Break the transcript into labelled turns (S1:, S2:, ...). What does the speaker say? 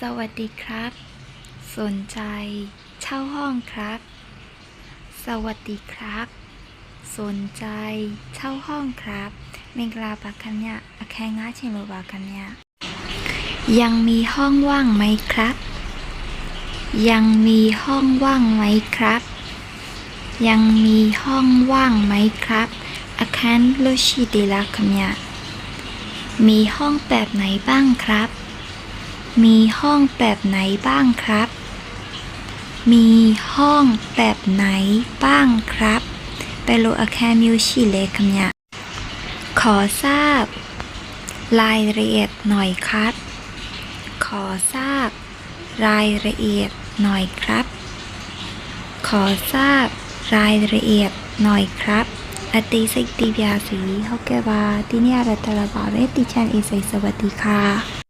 S1: สวัสดีครับสนใจเช่าห้องครับสวัสดีครับสนใจเช่าห้องครับမင်္ဂလာပါခင်ဗျအခန်းငှားချင်လို့ပါခင်ဗျยังมีห้องว่างไหมครับยังมีห้องว่างไหมครับยังมีห้องว่างไหมครับအခန်းလို့ရှိသေးလားခင်ဗျมีห้องแบบไหนบ้างครับมีห้องแบบไหนบ้างครับมีห้องแบบไหนบ้างครับไปโลอาคามิวชิเลคำเนี่ยขอทราบรายละเอียดหน่อยครับขอทราบรายละเอียดหน่อยครับขอทราบรายละเอียดหน่อยครับอติสิทธิพิาสีเขาแกว่าที่นี่อะไรตลอดเลยดิฉันเอไซสวัสดีค่ะ